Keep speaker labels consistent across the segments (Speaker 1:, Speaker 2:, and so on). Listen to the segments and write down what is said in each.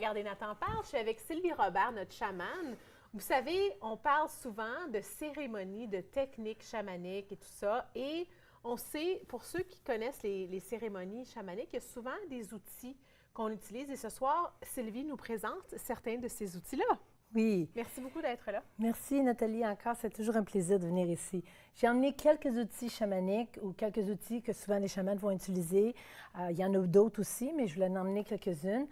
Speaker 1: Regardez Nathan parle. Je suis avec Sylvie Robert, notre chamane. Vous savez, on parle souvent de cérémonies, de techniques chamaniques et tout ça. Et on sait, pour ceux qui connaissent les cérémonies chamaniques, il y a souvent des outils qu'on utilise. Et ce soir, Sylvie nous présente certains de ces outils-là.
Speaker 2: Oui.
Speaker 1: Merci beaucoup d'être là.
Speaker 2: Merci Nathalie, encore, c'est toujours un plaisir de venir ici. J'ai emmené quelques outils chamaniques ou quelques outils que souvent les chamans vont utiliser. Il y en a d'autres aussi, mais je voulais en emmener quelques-unes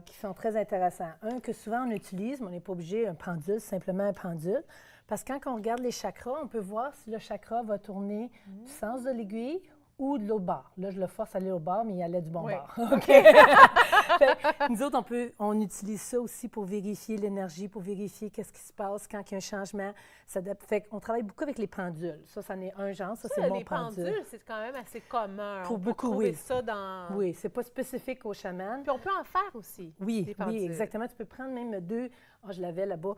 Speaker 2: qui sont très intéressantes. Un que souvent on utilise, mais on n'est pas obligé, un pendule, simplement un pendule. Parce que quand on regarde les chakras, on peut voir si le chakra va tourner du sens de l'aiguille ou de l'autre bord. Là, je le force à aller au bord, mais il allait du bon bord. OK. Nous autres, on utilise ça aussi pour vérifier l'énergie, pour vérifier qu'est-ce qui se passe quand il y a un changement. On travaille beaucoup avec les pendules. Ça, c'en est un genre. Ça, c'est mon pendule.
Speaker 1: Les pendules, c'est quand même assez commun.
Speaker 2: Pour
Speaker 1: on
Speaker 2: beaucoup,
Speaker 1: peut trouver
Speaker 2: oui.
Speaker 1: ça dans...
Speaker 2: Oui, c'est pas spécifique aux chamans.
Speaker 1: Puis on peut en faire aussi.
Speaker 2: Oui, oui, exactement. Tu peux prendre même deux... Oh, je l'avais là-bas.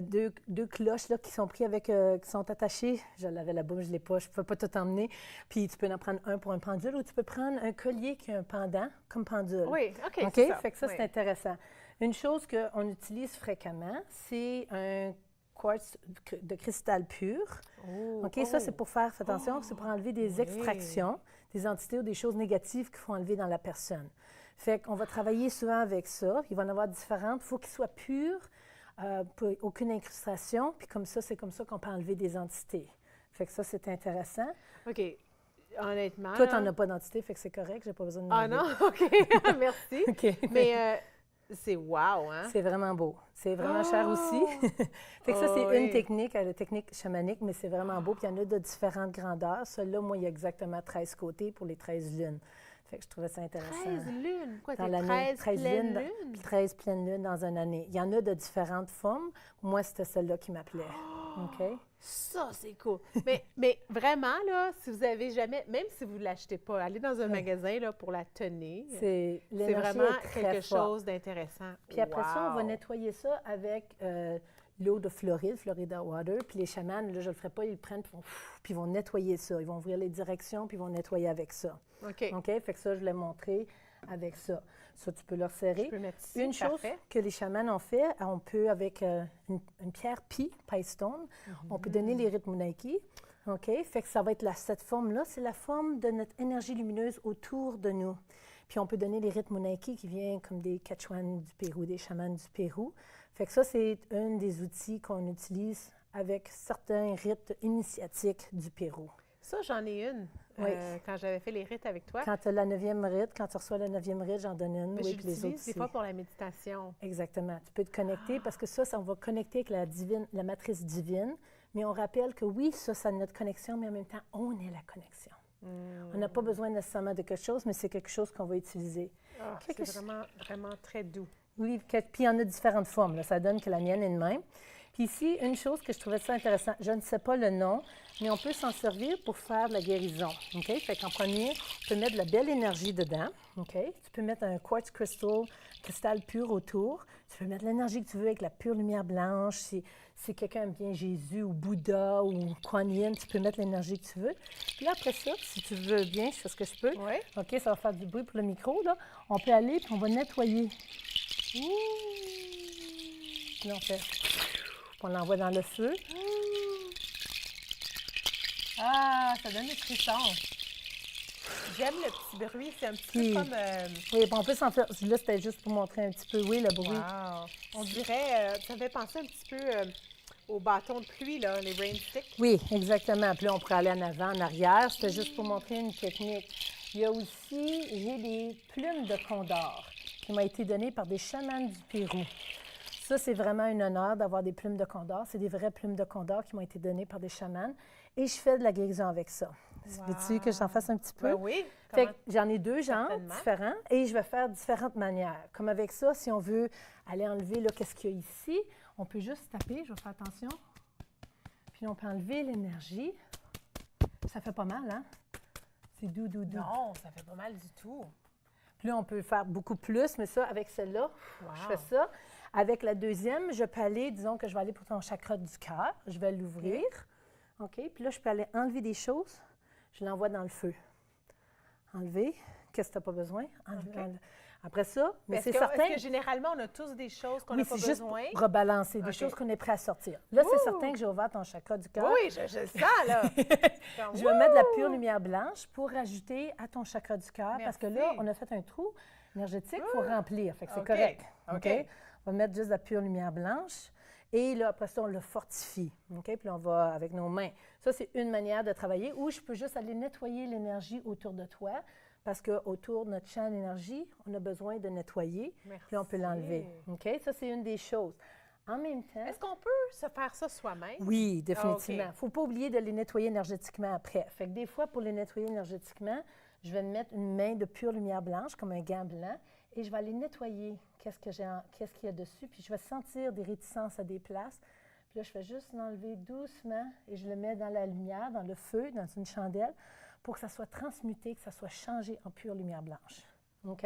Speaker 2: Deux cloches là, qui sont prises avec... qui sont attachées. Je l'avais là-bas, mais je ne l'ai pas. Je ne peux pas tout emmener. Puis tu peux en prendre un pour un pendule ou tu peux prendre un collier qui a un pendant comme pendule.
Speaker 1: Oui, OK,
Speaker 2: OK?
Speaker 1: c'est ça.
Speaker 2: Fait que ça,
Speaker 1: oui.
Speaker 2: c'est intéressant. Une chose qu'on utilise fréquemment, c'est un quartz de cristal pur.
Speaker 1: Oh,
Speaker 2: OK? Ça, c'est pour faire, faites attention, c'est pour enlever des extractions, des entités ou des choses négatives qu'il faut enlever dans la personne. Fait qu'on va travailler souvent avec ça. Il va en avoir différentes. Il faut qu'il soit pur, aucune incrustation. Puis comme ça, c'est comme ça qu'on peut enlever des entités. Fait que ça, c'est intéressant.
Speaker 1: OK. Honnêtement...
Speaker 2: Toi, tu n'en as pas d'entité, fait que c'est correct. J'ai pas besoin de demander.
Speaker 1: Ah non? OK. Merci.
Speaker 2: OK.
Speaker 1: Mais c'est wow, hein?
Speaker 2: C'est vraiment beau. C'est vraiment cher aussi. Fait que ça, c'est une technique, la technique chamanique, mais c'est vraiment beau. Puis il y en a de différentes grandeurs. Celui-là, moi, il y a exactement 13 côtés pour les 13 lunes. Fait que je trouvais ça intéressant.
Speaker 1: 13 lunes? Quoi,
Speaker 2: dans
Speaker 1: c'est
Speaker 2: l'année,
Speaker 1: 13 pleines lunes?
Speaker 2: 13 pleines lunes dans une année. Il y en a de différentes formes. Moi, c'était celle-là qui m'appelait. OK?
Speaker 1: Ça, c'est cool. mais vraiment, là, si vous avez jamais, même si vous ne l'achetez pas, allez dans un magasin là, pour la tenir.
Speaker 2: C'est
Speaker 1: vraiment quelque chose d'intéressant.
Speaker 2: Puis après ça, on va nettoyer ça avec l'eau de Florida Water. Puis les chamans, là, je ne le ferai pas, ils le prennent puis ils vont nettoyer ça. Ils vont ouvrir les directions puis ils vont nettoyer avec ça.
Speaker 1: OK.
Speaker 2: OK? Fait que ça, je l'ai montré avec ça. Ça, tu peux le resserrer.
Speaker 1: Je peux mettre ici.
Speaker 2: Une chose que les chamans ont fait, on peut, avec une pierre Pi Stone, on peut donner les rites Munaiki. OK? Fait que ça va être cette forme-là. C'est la forme de notre énergie lumineuse autour de nous. Puis on peut donner les rites Munaiki qui viennent comme des Quechuanes du Pérou, des chamans du Pérou. Fait que ça, c'est un des outils qu'on utilise avec certains rites initiatiques du Pérou.
Speaker 1: Ça, j'en ai une. Quand j'avais fait les rites avec toi.
Speaker 2: Quand tu as la 9e rite, quand tu reçois la 9e rite, j'en donne une.
Speaker 1: Mais
Speaker 2: oui, puis les autres
Speaker 1: des fois pour la méditation.
Speaker 2: Exactement. Tu peux te connecter parce que ça on va connecter avec la matrice divine. Mais on rappelle que oui, ça, c'est notre connexion, mais en même temps, on est la connexion. On n'a pas besoin nécessairement de quelque chose, mais c'est quelque chose qu'on va utiliser.
Speaker 1: C'est vraiment, vraiment très doux.
Speaker 2: Oui, puis il y en a différentes formes. Là. Ça donne que la mienne est de même. Puis ici, une chose que je trouvais ça intéressant, je ne sais pas le nom, mais on peut s'en servir pour faire de la guérison. OK? Fait qu'en premier, tu peux mettre de la belle énergie dedans. OK? Tu peux mettre un quartz cristal pur autour. Tu peux mettre l'énergie que tu veux avec la pure lumière blanche. Si quelqu'un aime bien Jésus ou Bouddha ou Kuan Yin, tu peux mettre l'énergie que tu veux. Puis là, après ça, si tu veux bien, je fais ce que je peux.
Speaker 1: Oui.
Speaker 2: OK? Ça va faire du bruit pour le micro, là. On peut aller puis on va nettoyer. Puis là, on fait... On l'envoie dans le feu.
Speaker 1: Ah, ça donne des frissons. J'aime le petit bruit. C'est un petit peu comme...
Speaker 2: Oui, on peut s'en faire... Là, c'était juste pour montrer un petit peu, oui, le bruit.
Speaker 1: Wow. On dirait... ça fait penser un petit peu aux bâtons de pluie, là, les rain sticks.
Speaker 2: Oui, exactement. Puis là, on pourrait aller en avant, en arrière. C'était juste pour montrer une technique. Il y a aussi... J'ai des plumes de condor qui m'ont été données par des chamans du Pérou. Ça, c'est vraiment un honneur d'avoir des plumes de condor. C'est des vraies plumes de condor qui m'ont été données par des chamans. Et je fais de la guérison avec ça. Wow. Veux-tu que j'en fasse un petit peu?
Speaker 1: Ben oui.
Speaker 2: Fait que j'en ai deux genres différents et je vais faire différentes manières. Comme avec ça, si on veut aller enlever, là, qu'est-ce qu'il y a ici, on peut juste taper. Je vais faire attention. Puis on peut enlever l'énergie. Ça fait pas mal, hein? C'est doux, doux, doux.
Speaker 1: Non, ça fait pas mal du tout.
Speaker 2: Puis là, on peut faire beaucoup plus, mais ça, avec celle-là, je fais ça. Avec la deuxième, je peux aller, disons que je vais aller pour ton chakra du cœur. Je vais l'ouvrir. OK? Puis là, je peux aller enlever des choses. Je l'envoie dans le feu. Enlever. Qu'est-ce que tu n'as pas besoin? Après ça, mais
Speaker 1: Est-ce
Speaker 2: c'est
Speaker 1: que,
Speaker 2: certain.
Speaker 1: est-ce que généralement, on a tous des choses qu'on
Speaker 2: Oui,
Speaker 1: n'a pas
Speaker 2: c'est juste
Speaker 1: besoin?
Speaker 2: pour rebalancer, des
Speaker 1: OK.
Speaker 2: choses qu'on est prêt à sortir. Là, c'est
Speaker 1: Ouh!
Speaker 2: certain que j'ai ouvert ton chakra du cœur.
Speaker 1: Oui, je le sens, là. Comme,
Speaker 2: Je vais mettre de la
Speaker 1: wouh!
Speaker 2: pure lumière blanche pour rajouter à ton chakra du cœur parce que là,
Speaker 1: Merci.
Speaker 2: on a fait un trou énergétique pour remplir. Fait que c'est
Speaker 1: OK.
Speaker 2: correct.
Speaker 1: OK.
Speaker 2: On va mettre juste de la pure lumière blanche. Et là, après ça, on le fortifie. OK? Puis là, on va avec nos mains. Ça, c'est une manière de travailler. Ou je peux juste aller nettoyer l'énergie autour de toi parce qu'autour de notre champ d'énergie, on a besoin de nettoyer.
Speaker 1: Merci.
Speaker 2: Puis là, on peut l'enlever. OK? Ça, c'est une des choses. En même temps...
Speaker 1: Est-ce qu'on peut se faire ça soi-même?
Speaker 2: Oui, définitivement. Il
Speaker 1: Ah,
Speaker 2: ne faut pas oublier de les nettoyer énergétiquement après. Fait que des fois, pour les nettoyer énergétiquement, je vais me mettre une main de pure lumière blanche, comme un gant blanc, et je vais aller nettoyer qu'est-ce qu'il y a dessus, puis je vais sentir des réticences à des places. Puis là, je fais juste l'enlever doucement et je le mets dans la lumière, dans le feu, dans une chandelle, pour que ça soit transmuté, que ça soit changé en pure lumière blanche. OK?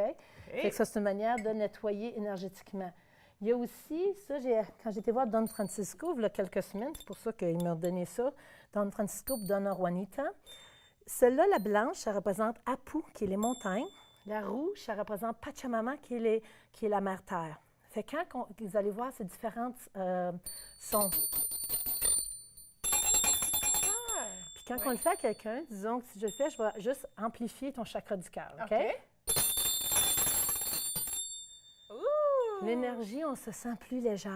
Speaker 2: Fait que ça, c'est une manière de nettoyer énergétiquement. Il y a aussi, ça, quand j'étais voir Don Francisco, il y a quelques semaines, c'est pour ça qu'il m'a donné ça, Don Francisco et Donna Juanita. Celle-là, la blanche, ça représente Apu, qui est les montagnes. La rouge, ça représente Pachamama, qui est la mer Terre. Fait que quand vous allez voir ces différents sons. Puis quand on le fait à quelqu'un, disons que si je le fais, je vais juste amplifier ton chakra du cœur, OK?
Speaker 1: Ouh!
Speaker 2: L'énergie, on se sent plus légère.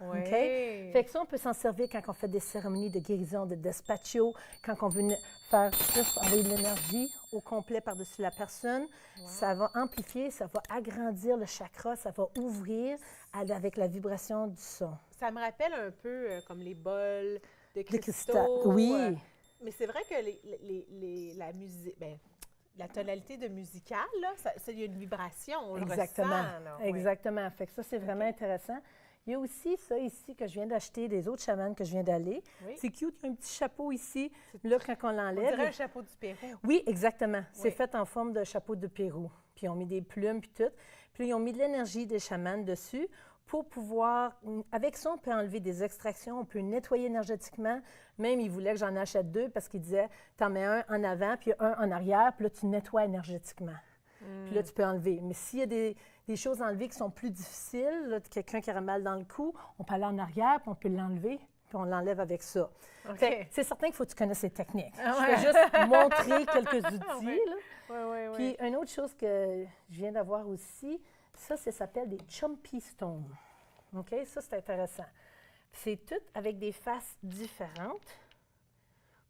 Speaker 1: Oui.
Speaker 2: OK? Fait que ça, on peut s'en servir quand on fait des cérémonies de guérison, de despacho, quand on veut faire juste envoyer de l'énergie au complet par-dessus la personne. Wow. Ça va amplifier, ça va agrandir le chakra, ça va ouvrir avec la vibration du son.
Speaker 1: Ça me rappelle un peu comme les bols de
Speaker 2: cristal.
Speaker 1: cristal.
Speaker 2: Oui.
Speaker 1: Mais c'est vrai que la musique, la tonalité de musicale, là, il y a une vibration, on
Speaker 2: Exactement.
Speaker 1: le ressent. Là,
Speaker 2: exactement. Fait que ça, c'est vraiment intéressant. Il y a aussi ça ici que je viens d'acheter, des autres chamans que je viens d'aller. Oui. C'est cute, il y a un petit chapeau ici. Là, quand on l'enlève...
Speaker 1: On dirait un chapeau du Pérou.
Speaker 2: Oui, exactement. Oui. C'est fait en forme de chapeau de Pérou. Puis ils ont mis des plumes, puis tout. Puis ils ont mis de l'énergie des chamans dessus pour pouvoir... Avec ça, on peut enlever des extractions, on peut nettoyer énergétiquement. Même, ils voulaient que j'en achète 2 parce qu'ils disaient, t'en mets un en avant, puis un en arrière, puis là, tu nettoies énergétiquement. Puis là, tu peux enlever. Mais s'il y a des choses enlevées qui sont plus difficiles, là, quelqu'un qui aurait mal dans le cou, on peut aller en arrière, puis on peut l'enlever, puis on l'enlève avec ça.
Speaker 1: Okay.
Speaker 2: C'est certain qu'il faut que tu connaisses les techniques. Je vais juste montrer quelques outils.
Speaker 1: Oui.
Speaker 2: Puis une autre chose que je viens d'avoir aussi, ça s'appelle des Chumpy Stones. OK? Ça, c'est intéressant. C'est tout avec des faces différentes.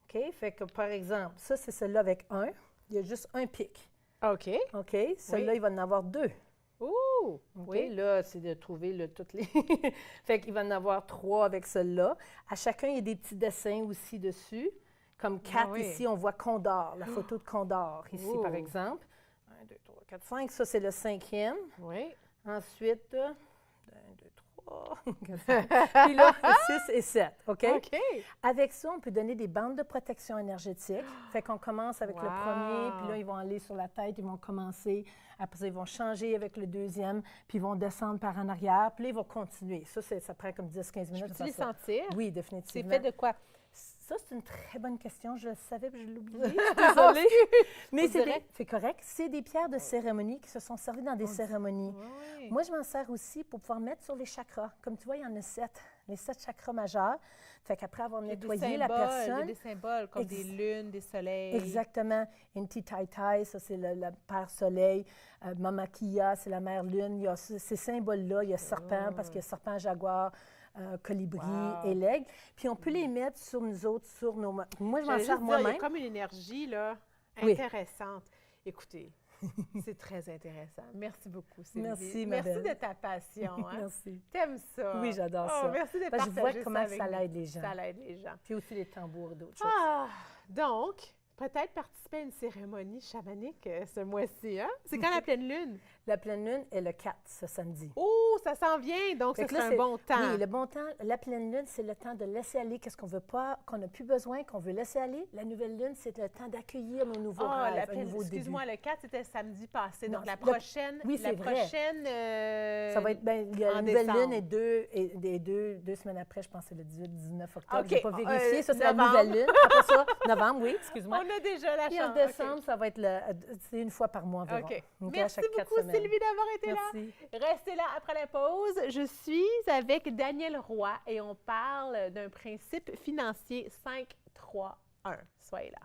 Speaker 2: OK? Fait que, par exemple, ça, c'est celui-là avec un. Il y a juste un pic.
Speaker 1: OK.
Speaker 2: OK? Celui-là, il va en avoir 2.
Speaker 1: Ouh!
Speaker 2: OK? Oui. Là, c'est de trouver toutes les... Fait qu'il va en avoir 3 avec celui-là. À chacun, il y a des petits dessins aussi dessus. Comme 4 ici, on voit Condor, la photo de Condor ici, par exemple. 1, 2, 3, 4, 5. Ça, c'est le 5e.
Speaker 1: Oui.
Speaker 2: Ensuite, 1, 2, 3, 4, puis là, 6 et 7. OK?
Speaker 1: OK.
Speaker 2: Avec ça, on peut donner des bandes de protection énergétique. Fait qu'on commence avec le premier, puis là, ils vont aller sur la tête, ils vont commencer. Après ça, ils vont changer avec le deuxième, puis ils vont descendre par en arrière, puis là, ils vont continuer. Ça prend comme 10-15 minutes.
Speaker 1: Peux-tu les sentir?
Speaker 2: Oui, définitivement.
Speaker 1: C'est fait de quoi?
Speaker 2: Ça, c'est une très bonne question. Je le savais, puis je l'ai oublié. Je suis désolée. Mais c'est correct. C'est des pierres de cérémonie qui se sont servies dans des cérémonies.
Speaker 1: Oui.
Speaker 2: Moi, je m'en sers aussi pour pouvoir mettre sur les chakras. Comme tu vois, il y en a 7. Les 7 chakras majeurs. Fait qu'après avoir nettoyé la personne...
Speaker 1: Il y a des symboles comme des lunes, des soleils.
Speaker 2: Exactement. Inti Tai Tai, ça, c'est le père soleil. Mama Kia, c'est la mère lune. Il y a ces symboles-là. Il y a serpent, parce qu'il y a serpent, jaguar... colibri et l'aigle. Puis on peut les mettre sur nous autres, sur nos... Moi, je m'en sers moi-même.
Speaker 1: Il y a comme une énergie, là, intéressante. Écoutez, c'est très intéressant. Merci beaucoup, Sylvie.
Speaker 2: Merci, ma belle.
Speaker 1: Merci de ta passion. Hein?
Speaker 2: Merci.
Speaker 1: T'aimes ça?
Speaker 2: Oui, j'adore ça.
Speaker 1: Merci de
Speaker 2: partager ça. Je vois comment ça
Speaker 1: nous.
Speaker 2: l'aide les gens.
Speaker 1: Ça l'aide les gens.
Speaker 2: Puis aussi les tambours et d'autres choses.
Speaker 1: Donc, peut-être participer à une cérémonie chamanique ce mois-ci, hein? C'est quand la pleine lune?
Speaker 2: La pleine lune est le 4, ce samedi.
Speaker 1: Oh, ça s'en vient! Donc, c'est un bon temps.
Speaker 2: Oui, le bon temps. La pleine lune, c'est le temps de laisser aller qu'est-ce qu'on veut pas, qu'on n'a plus besoin, qu'on veut laisser aller. La nouvelle lune, c'est le temps d'accueillir nos nouveaux rêves, un nouveau début.
Speaker 1: Excuse-moi, le 4, c'était samedi passé.
Speaker 2: Non,
Speaker 1: donc, la prochaine...
Speaker 2: Oui, c'est vrai.
Speaker 1: Prochaine,
Speaker 2: ça va être... la nouvelle lune est deux semaines après, je pense que c'est le 18-19 octobre.
Speaker 1: Okay.
Speaker 2: Je n'ai pas vérifié. Ça, c'est la nouvelle lune. Après ça, novembre, oui, excuse-moi.
Speaker 1: On a déjà la chance.
Speaker 2: Et en décembre, ça va être c'est une fois par mois environ.
Speaker 1: OK.
Speaker 2: Okay,
Speaker 1: Merci
Speaker 2: à chaque 4
Speaker 1: beaucoup,
Speaker 2: semaines.
Speaker 1: Sylvie d'avoir été
Speaker 2: Merci.
Speaker 1: là. Restez là après la pause. Je suis avec Daniel Roy et on parle d'un principe financier 5-3-1. Soyez là.